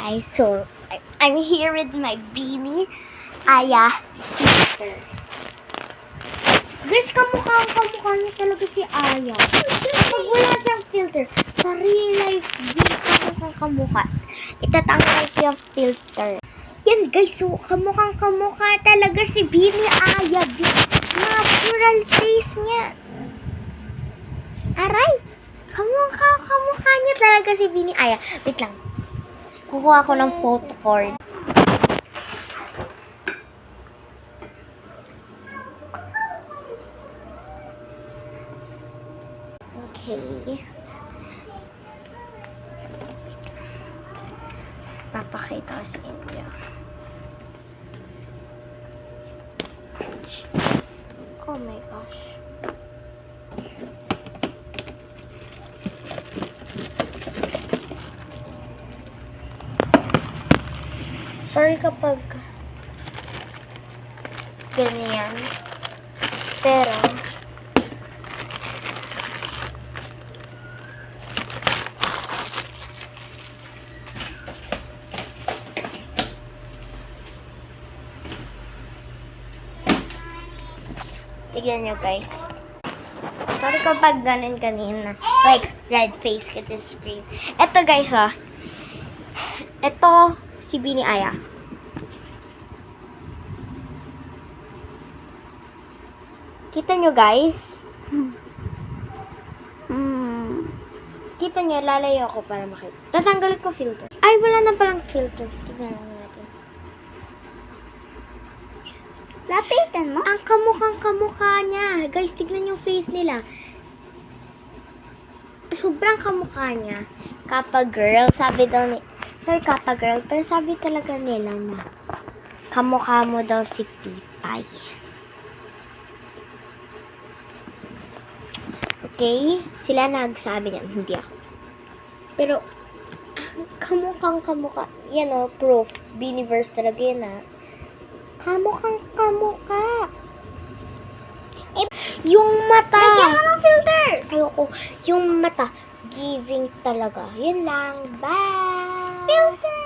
guys, so I'm here with my Beanie Aya sister. Guys, kamukha niya talaga si Aya. Pag wala siyang filter, sa real life, di kamukha. Itatanggal ko yung filter. Yan guys, so kamukha talaga si Beanie Aya. Natural face niya. Aray! Kamukha niya talaga si Beanie Aya. Wait lang. Kukuha ko ng photo cord. Okay. Papakita ko sa inyo. Oh my gosh. Sorry kapag ganyan. Pero tignan nyo guys. Sorry kapag ganun kanina. Like, red face ka the screen. Ito guys Ito si Beanie Aya. Kita nyo guys? Kita nyo, lalayo ako para makita. Tatanggalin ko filter. Ay, wala na palang filter. Tignan natin. Lapitan mo? Ang kamukha niya. Guys, tignan yung face nila. Sobrang kamukha niya. Kapag girl, sabi daw ni... Sorry, kapag girl, pero sabi talaga nila na kamukha mo daw si Pipay. Okay? Sila nagsabi niyan, hindi ako. Pero, kamukha. Yan o, proof. Beaniverse talaga yan Kamukha. Yung mata. Lagyan mo ng filter. Ayoko. Yung mata. Giving talaga. Yun lang. Bye. Filter.